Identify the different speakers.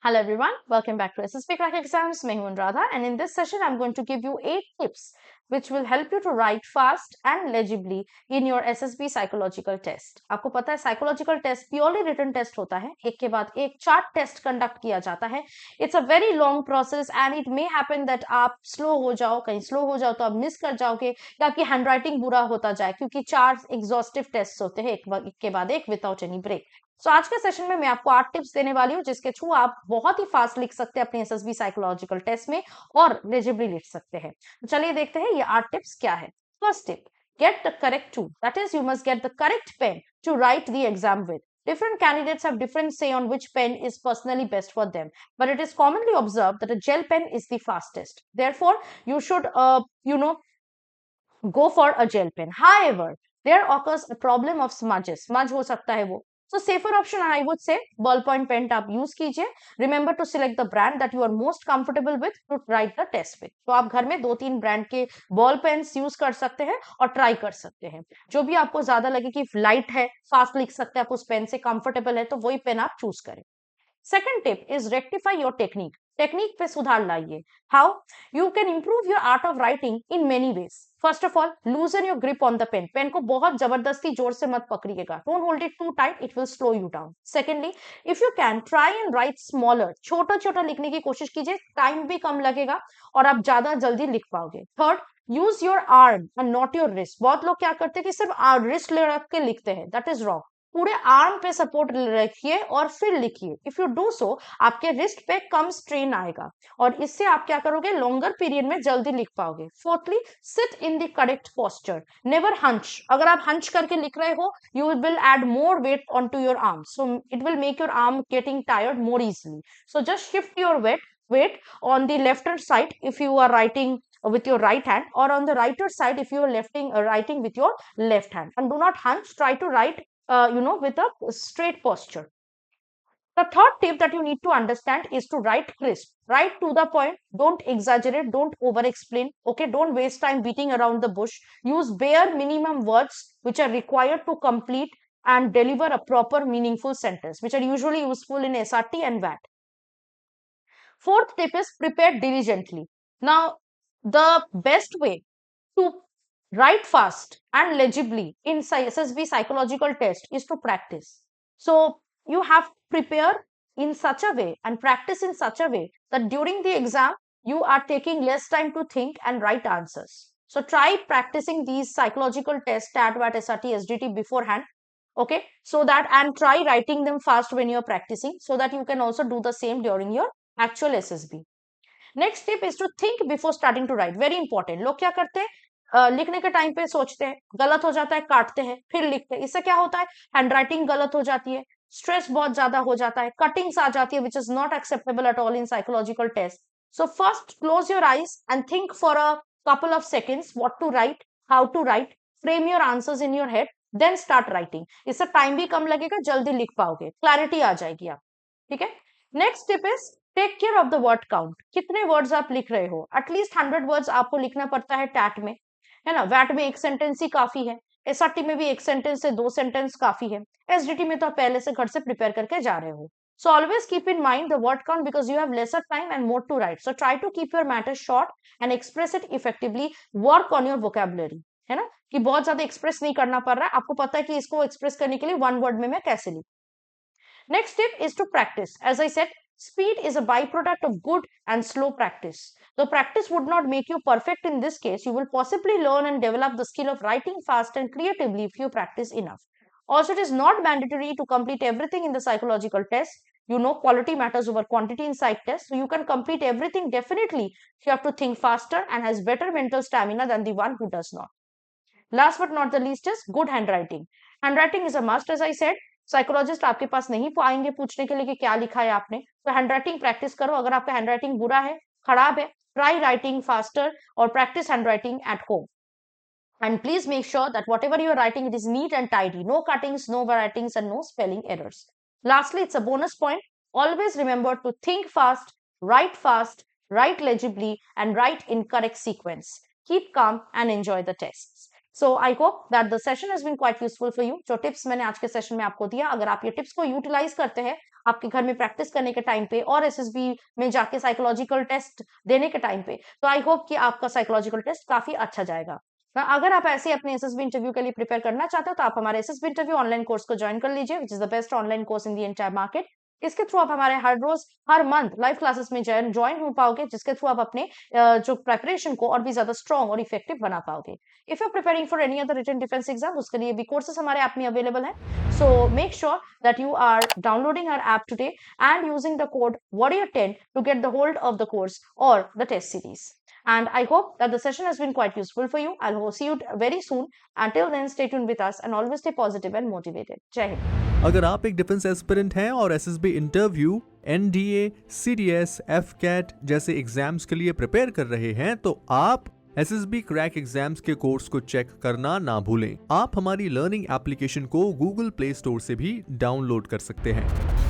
Speaker 1: Hello everyone, welcome back to SSB Crack Exams. मैं हूं Anuradha and in this session I'm going to give you 8 tips which will help you to write fast and legibly in your SSB psychological test. आपको पता है psychological test purely written test होता है, एक के बाद एक 4 टेस्ट कंडक्ट किया जाता है. It's a very long process and it may happen that आप slow हो जाओ, कहीं slow हो जाओ तो आप मिस कर जाओगे या आपकी handwriting बुरा होता जाए क्योंकि 4 exhaustive tests होते हैं एक के बाद एक without any break. सो आज के सेशन में मैं आपको 8 टिप्स देने वाली हूँ जिसके थ्रू आप बहुत ही फास्ट लिख सकते हैं अपने एसएसबी साइकोलॉजिकल टेस्ट में और लेजिबली लिख सकते हैं. तो चलिए देखते हैं ये 8 टिप्स क्या है. First tip, get the correct tool. That is, you must get the correct pen to write the exam with. Different candidates have different say on which pen is personally best for them, but it is commonly observed that a gel pen is the fastest. Therefore, you should, go for a gel pen. However, there occurs a problem of smudges. Smudge हो सकता है वो. So safer option I would say ballpoint pen आप use कीजिए. Remember to select the brand that you are most comfortable with to write the test with. तो आप घर में 2-3 ब्रांड के बॉल पेन्स यूज कर सकते हैं और ट्राई कर सकते हैं. जो भी आपको ज्यादा लगे कि लाइट है, फास्ट लिख सकते हैं आप उस पेन से, कंफर्टेबल है, तो वही पेन आप चूज करें. Second tip is rectify your technique. Technique पे सुधार लाइए. How? You can improve your art of writing in many ways. First of all, लूजन your grip on the pen. Pen को बहुत जबरदस्ती जोर से मत पकड़िएगा. Don't hold it to tight, it will slow you down. Secondly, if you can try and right smaller. छोटा छोटा लिखने की कोशिश कीजिए, टाइम भी कम लगेगा और आप ज्यादा जल्दी लिख पाओगे. Third, use your arm and not your wrist. बहुत लोग क्या करते हैं कि सिर्फ रिस्ट ले रख के लिखते हैं. That is wrong. पूरे आर्म पे सपोर्ट रखिए और फिर लिखिए. इफ यू डू सो, आपके रिस्ट पे कम स्ट्रेन आएगा और इससे आप क्या करोगे, लॉन्गर पीरियड में जल्दी लिख पाओगे. Fourthly, sit in the correct posture. Never hunch. अगर आप हंच करके लिख रहे हो, you will add more weight on to your arm, so it will make your arm getting tired more easily. So just shift your weight on the left hand side if you are writing with your right hand, or on the right hand side if you are writing with your left hand, and do not hunch. Try to write with a straight posture. The third tip that you need to understand is to write crisp. Write to the point. Don't exaggerate. Don't over explain. Okay. Don't waste time beating around the bush. Use bare minimum words which are required to complete and deliver a proper meaningful sentence, which are usually useful in SRT and VAT. Fourth tip is prepare diligently. Now, the best way to write fast and legibly in SSB psychological test is to practice. So you have to prepare in such a way and practice in such a way that during the exam you are taking less time to think and write answers. So try practicing these psychological tests, TAT, VAT, SRT, SDT beforehand. Okay, so that, and try writing them fast when you're practicing so that you can also do the same during your actual SSB. Next tip is to think before starting to write. Very important. लोग क्या करते हैं, लिखने के time पे सोचते हैं, गलत हो जाता है, काटते हैं, फिर लिखते हैं. इससे क्या होता है, हैंड राइटिंग गलत हो जाती है, स्ट्रेस बहुत ज्यादा हो जाता है, कटिंग्स आ जाती है, which is not acceptable at all in psychological test. So first close your eyes and think for a couple of seconds what to write, how to write, frame your answers in your head, then start writing. इससे time भी कम लगेगा, जल्दी लिख पाओगे, clarity आ जाएगी आप. ठीक है. Next tip is take care of the word count. कितने वर्ड्स आप लिख रहे हो, एटलीस्ट 100 वर्ड्स आपको लिखना पड़ता है टैट में, है ना. वैट में एक सेंटेंस ही काफी है, एसआरटी में भी एक सेंटेंस से 2 सेंटेंस काफी है, एसडीटी में तो आप पहले से घर से प्रिपेयर करके जा रहे हो. So always keep in mind the word count because you have lesser time and more to write. So try to keep your matter short and express it effectively. Work on your vocabulary. है ना, कि बहुत ज्यादा express नहीं करना पड़ रहा है, आपको पता है कि इसको एक्सप्रेस करने के लिए 1 वर्ड में मैं कैसे लिखूं. Next tip is to practice. As I said, speed is a byproduct of good and slow practice. Though practice would not make you perfect in this case, you will possibly learn and develop the skill of writing fast and creatively if you practice enough. Also, it is not mandatory to complete everything in the psychological test. You know, quality matters over quantity in psych test. So you can complete everything definitely if you have to think faster and has better mental stamina than the one who does not. Last but not the least is good handwriting. Handwriting is a must, as I said. Psychologist आपके पास नहीं आएंगे पूछने के लिए कि क्या लिखा है आपने, तो हैंडराइटिंग प्रैक्टिस करो. अगर आपका हैंडराइटिंग बुरा है, खराब है, ट्राई राइटिंग फास्टर और practice handwriting at home. And please make sure that whatever you are writing, it is neat and tidy. No cuttings, no writings, and no spelling errors. Lastly, it's a bonus point. Always remember to think fast, write legibly, and write in correct sequence. Keep calm and enjoy the tests. So I hope that the session has been quite useful for you. जो tips मैंने आज के session में आपको दिया, अगर आप ये टिप्स को यूटिलाइज करते हैं आपके घर में प्रैक्टिस करने के टाइम पे और एसएसबी में जाके साइकोलॉजिकल टेस्ट देने के टाइम पे, तो आई होप कि आपका साइकोलॉजिकल टेस्ट काफी अच्छा जाएगा। अगर आप ऐसे अपने एसएसबी इंटरव्यू के लिए प्रिपेयर करना चाहते हो तो आप हमारे एसएसबी इंटरव्यू ऑनलाइन कोर्स को ज्वाइन कर लीजिए, which is the best online course in the entire market. इसके थ्रू आप हमारे हर रोज हर मंथ लाइव क्लासेस में ज्वाइन हो पाओगे, जिसके थ्रू आप अपने जो प्रेपरेशन को और भी ज्यादा स्ट्रॉन्ग और इफेक्टिव बना पाओगे। If you preparing for any other written defence exam, उसके लिए भी कोर्सेस हमारे ऐप में अवेलेबल है। So make sure that you are downloading our app today and using the code warrior10 to get the hold of the course or the test series. And I hope that the session has been quite useful for you. I'll see you very soon. Until then, stay tuned with us and always stay positive and motivated. Jai Hind.
Speaker 2: अगर आप एक defence aspirant हैं और SSB interview, NDA, CDS, AFCAT जैसे exams के लिए prepare कर रहे हैं तो आप एसएसबी क्रैक एग्जाम्स के कोर्स को चेक करना ना भूलें। आप हमारी लर्निंग एप्लीकेशन को गूगल प्ले स्टोर से भी डाउनलोड कर सकते हैं।